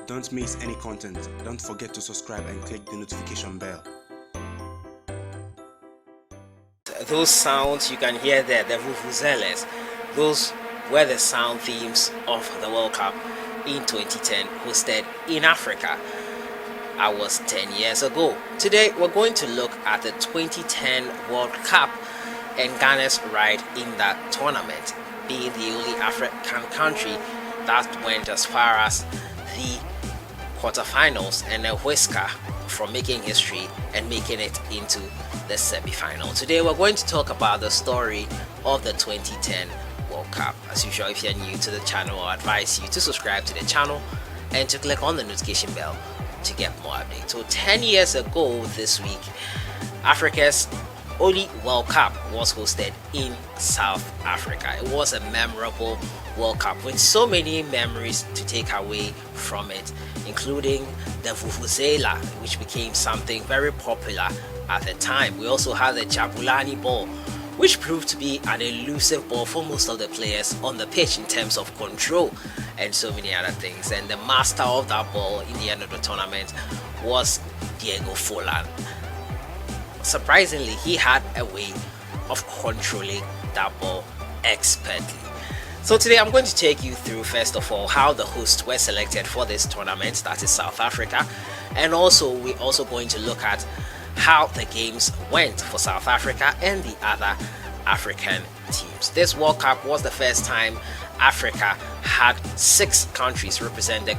Don't miss any content. Don't forget to subscribe and click the notification bell. Those sounds you can hear there, the vuvuzelas, those were the sound themes of the World Cup in 2010 hosted in Africa. I was 10 years ago. Today we're going to look at the 2010 World Cup and Ghana's ride in that tournament, being the only African country that went as far as the quarterfinals and a whisker from making history and making it into the semi-final. Today we're going to talk about the story of the 2010 World Cup. As usual, if you're new to the channel, I advise you to subscribe to the channel and to click on the notification bell to get more updates. So 10 years ago this week, Africa's only World Cup was hosted in South Africa. It was a memorable World Cup with so many memories to take away from it, including the vuvuzela, which became something very popular at the time. We also had the Jabulani ball, which proved to be an elusive ball for most of the players on the pitch in terms of control and so many other things. And the master of that ball in the end of the tournament was Diego Forlan. Surprisingly, he had a way of controlling that ball expertly. So today I'm going to take you through, first of all, how the hosts were selected for this tournament, that is South Africa, and also we're also going to look at how the games went for South Africa and the other African teams. This World Cup was the first time Africa had 6 countries representing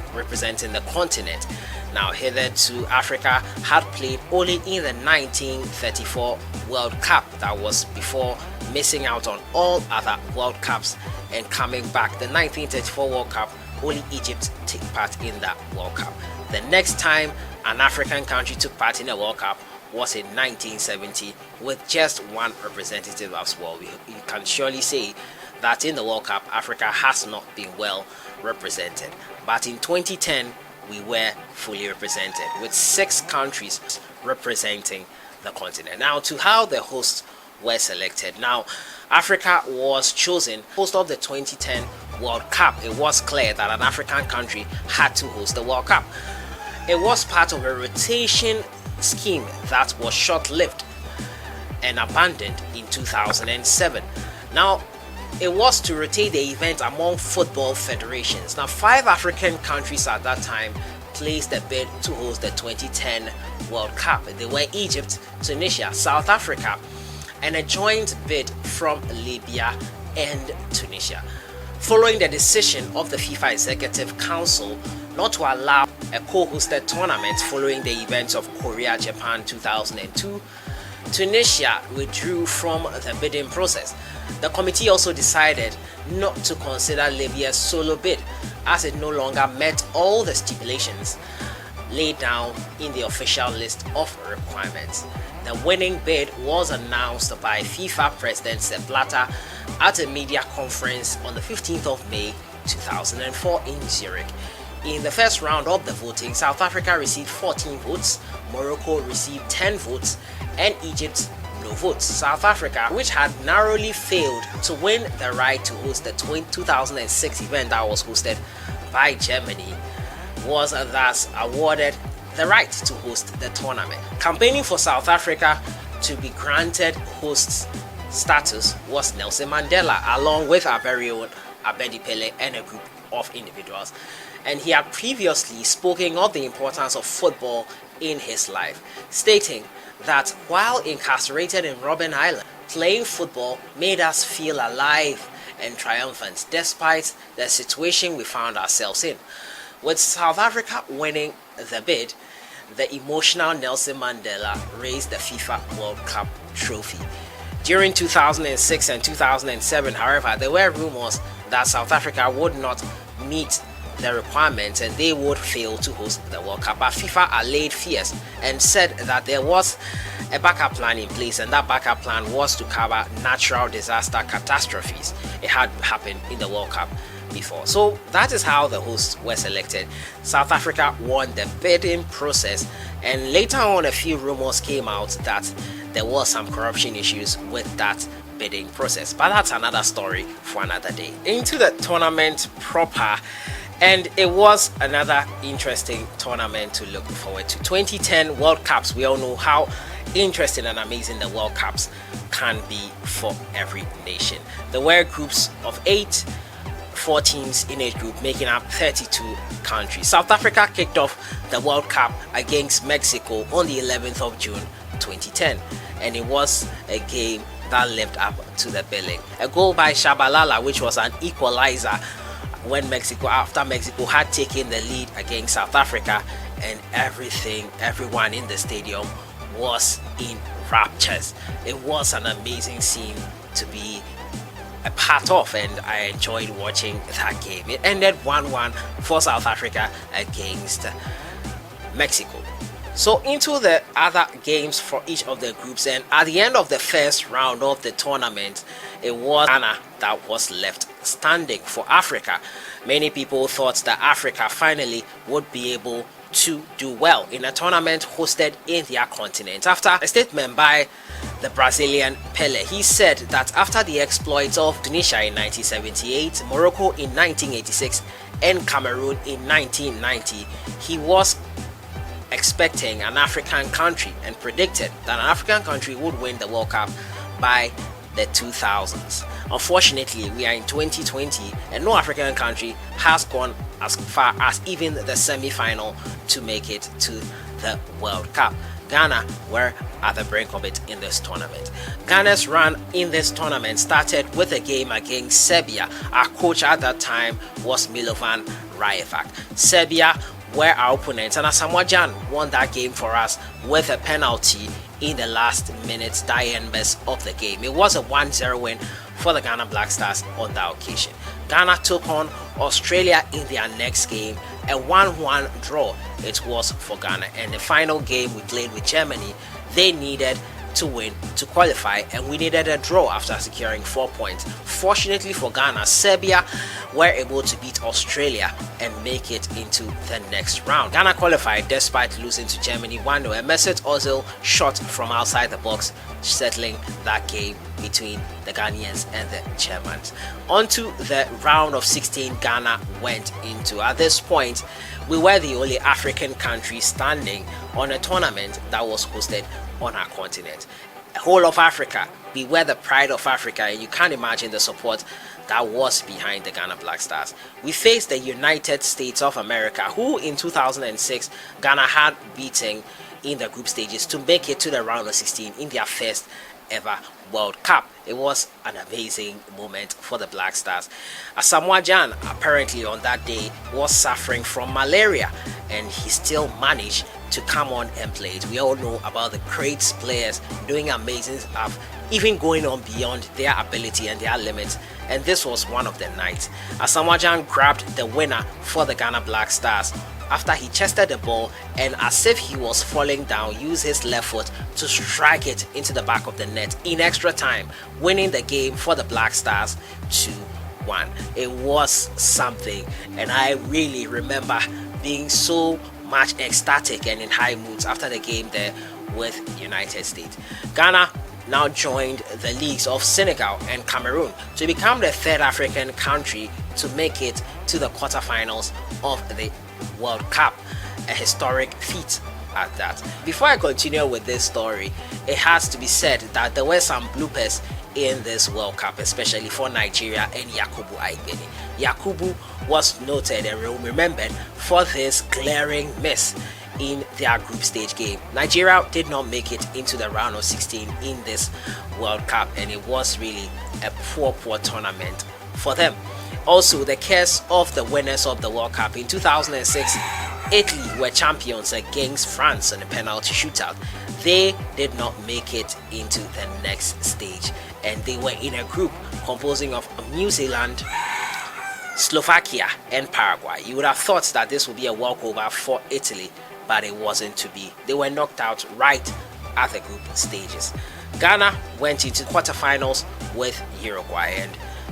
the continent. Now, hitherto, Africa had played only in the 1934 World Cup. That was before missing out on all other World Cups and coming back. The 1934 World Cup, only Egypt took part in that World Cup. The next time an African country took part in a World Cup was in 1970 with just one representative as well. You can surely say that in the World Cup, Africa has not been well represented. But in 2010, we were fully represented with 6 countries representing the continent. Now, to how the hosts were selected. Now, Africa was chosen host of the 2010 World Cup. It was clear that an African country had to host the World Cup. It was part of a rotation scheme that was short-lived and abandoned in 2007. Now, it was to rotate the event among football federations. Now, 5 African countries at that time placed a bid to host the 2010 World Cup. They were Egypt, Tunisia, South Africa, and a joint bid from Libya and Tunisia. Following the decision of the FIFA Executive Council not to allow a co-hosted tournament following the events of Korea, Japan 2002, Tunisia withdrew from the bidding process. The committee also decided not to consider Libya's solo bid as it no longer met all the stipulations laid down in the official list of requirements. The winning bid was announced by FIFA President Sepp Blatter at a media conference on the 15th of May 2004 in Zurich. In the first round of the voting, South Africa received 14 votes, Morocco received 10 votes, and Egypt no votes. South Africa, which had narrowly failed to win the right to host the 2006 event that was hosted by Germany, was thus awarded the right to host the tournament. Campaigning for South Africa to be granted host status was Nelson Mandela, along with our very own Abedi Pele and a group of individuals. And he had previously spoken of the importance of football in his life, stating that while incarcerated in Robben Island, playing football made us feel alive and triumphant despite the situation we found ourselves in. With South Africa winning the bid, the emotional Nelson Mandela raised the FIFA World Cup trophy. During 2006 and 2007, however, there were rumors that South Africa would not meet the requirements and they would fail to host the World Cup. But FIFA allayed fears and said that there was a backup plan in place, and that backup plan was to cover natural disaster catastrophes. It had happened in the World Cup before. So that is how the hosts were selected. South Africa won the bidding process, and later on a few rumors came out that there was some corruption issues with that bidding process, but that's another story for another day. Into the tournament proper, And it was another interesting tournament to look forward to. 2010 World Cups, we all know how interesting and amazing the World Cups can be for every nation. There were groups of 8, 4 teams in each group, making up 32 countries. South Africa kicked off the World Cup against Mexico on the 11th of June 2010, and it was a game that lived up to the billing. A goal by Shabalala, which was an equalizer when after Mexico had taken the lead against South Africa, and everyone in the stadium was in raptures. It was an amazing scene to be a part of, and I enjoyed watching that game. It ended 1-1 for South Africa against Mexico. So into the other games for each of the groups, and at the end of the first round of the tournament, it was Ghana that was left standing for Africa. Many people thought that Africa finally would be able to do well in a tournament hosted in their continent. After a statement by the Brazilian Pele, he said that after the exploits of Tunisia in 1978, Morocco in 1986, and Cameroon in 1990, he was expecting an African country and predicted that an African country would win the World Cup by the 2000s. Unfortunately, we are in 2020 and no African country has gone as far as even the semi-final to make it to the World Cup. Ghana were at the brink of it in this tournament. Ghana's run in this tournament started with a game against Serbia. Our coach at that time was Milovan Rajevac. Serbia were our opponents, and Asamoah won that game for us with a penalty in the last minutes, Gyan'S of the game. It was a 1-0 win for the Ghana Black Stars on that occasion. Ghana took on Australia in their next game, a 1-1 draw it was for Ghana. And the final game we played with Germany, they needed to win to qualify, and we needed a draw after securing 4 points. Fortunately for Ghana, Serbia were able to beat Australia and make it into the next round. Ghana qualified despite losing to Germany 1-0. A Mesut Ozil shot from outside the box, settling that game between the Ghanaians and the Germans. Onto the round of 16 Ghana went into. At this point, we were the only African country standing on a tournament that was hosted on our continent. The whole of Africa, we were the pride of Africa, and you can't imagine the support that was behind the Ghana Black Stars. We faced the United States of America, who in 2006 Ghana had beaten in the group stages to make it to the round of 16 in their first ever World Cup. It was an amazing moment for the Black Stars. Asamoah apparently on that day was suffering from malaria, and he still managed to come on and play it. We all know about the great players doing amazing stuff, even going on beyond their ability and their limits, and this was one of the nights. Asamoah grabbed the winner for the Ghana Black Stars after he chested the ball, and as if he was falling down, used his left foot to strike it into the back of the net in extra time, winning the game for the Black Stars 2-1. It was something, and I really remember being so much ecstatic and in high moods after the game there with United States. Ghana now joined the leagues of Senegal and Cameroon to become the third African country to make it to the quarterfinals of the World Cup, a historic feat at that. Before I continue with this story, it has to be said that there were some bloopers in this World Cup, especially for Nigeria and Yakubu Aigbeni. Yakubu was noted and remembered for this glaring miss in their group stage game. Nigeria did not make it into the round of 16 in this World Cup, and it was really a poor tournament for them. Also, the curse of the winners of the World Cup in 2006, Italy were champions against France in a penalty shootout. They did not make it into the next stage, and they were in a group composing of New Zealand, Slovakia, and Paraguay. You would have thought that this would be a walkover for Italy, but it wasn't to be. They were knocked out right at the group stages. Ghana went into quarterfinals with Uruguay, and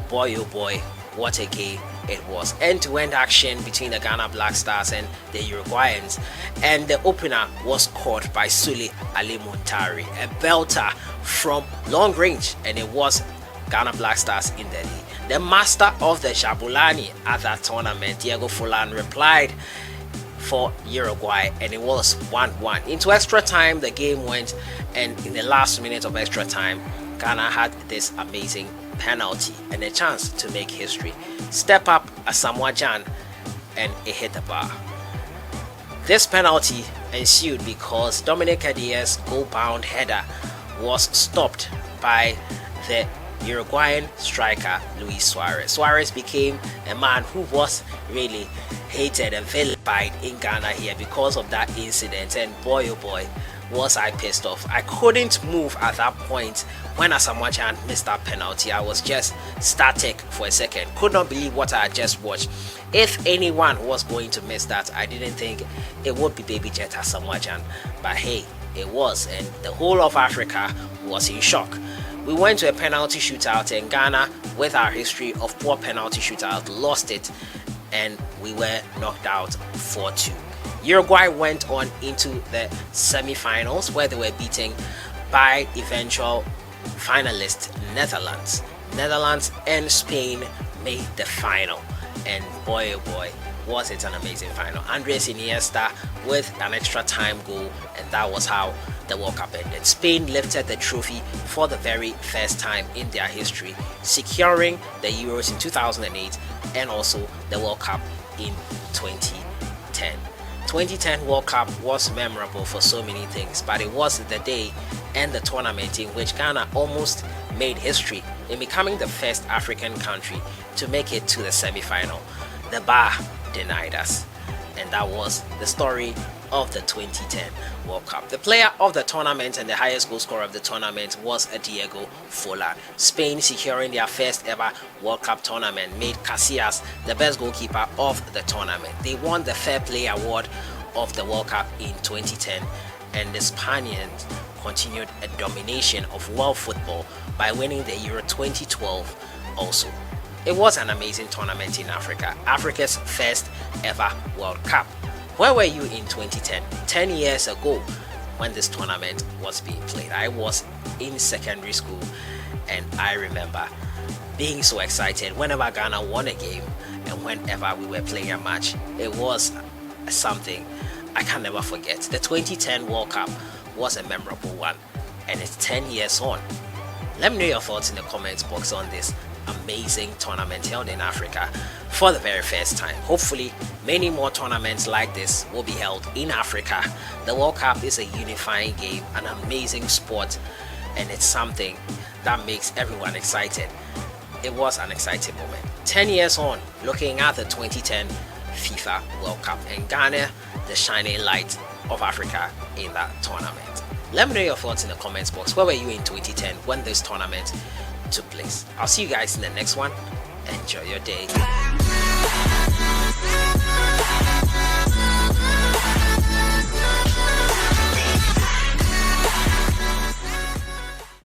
boy oh boy, what a game it was. End-to-end action between the Ghana Black Stars and the Uruguayans, and the opener was caught by Sule Ali Muntari, a belter from long range, and it was Ghana Black Stars in the league. The master of the Jabulani at that tournament, Diego Forlan, replied for Uruguay, and it was 1-1. Into extra time, the game went, and in the last minute of extra time, Ghana had this amazing penalty and a chance to make history. Step up Asamoah, and it hit the bar. This penalty ensued because Dominic Adier's goal-bound header was stopped by the Uruguayan striker Luis Suarez. Suarez became a man who was really hated and vilified in Ghana here because of that incident, and boy oh boy was I pissed off. I couldn't move at that point when Asamoah missed that penalty. I was just static for a second, could not believe what I had just watched. If anyone was going to miss that, I didn't think it would be Baby Jet Asamoah, but hey, it was, and the whole of Africa was in shock. We went to a penalty shootout, and Ghana, with our history of poor penalty shootout, lost it, and we were knocked out 4-2. Uruguay went on into the semi-finals, where they were beaten by eventual finalist Netherlands. Netherlands and Spain made the final, and boy oh boy was it an amazing final. Andres Iniesta with an extra time goal, and that was how the World Cup ended. Spain lifted the trophy for the very first time in their history, securing the Euros in 2008 and also the World Cup in 2010. 2010 World Cup was memorable for so many things, but it was the day and the tournament in which Ghana almost made history in becoming the first African country to make it to the semi-final. The bar denied us, and that was the story of the 2010 World Cup. The player of the tournament and the highest goal scorer of the tournament was Diego Forlan. Spain, securing their first ever World Cup tournament, made Casillas the best goalkeeper of the tournament. They won the Fair Play Award of the World Cup in 2010, and the Spaniards continued a domination of world football by winning the Euro 2012 also. It was an amazing tournament in Africa, Africa's first ever World Cup. Where were you in 2010? 10 years ago when this tournament was being played. I was in secondary school, and I remember being so excited whenever Ghana won a game and whenever we were playing a match. It was something I can never forget. The 2010 World Cup was a memorable one, and it's 10 years on. Let me know your thoughts in the comments box on this amazing tournament held in Africa for the very first time. Hopefully many more tournaments like this will be held in Africa. The World Cup is a unifying game, an amazing sport, and it's something that makes everyone excited. It was an exciting moment. 10 years on, looking at the 2010 FIFA World Cup, and Ghana, the shining light of Africa in that tournament. Let me know your thoughts in the comments box. Where were you in 2010 when this tournament took place? I'll see you guys in the next one. Enjoy your day.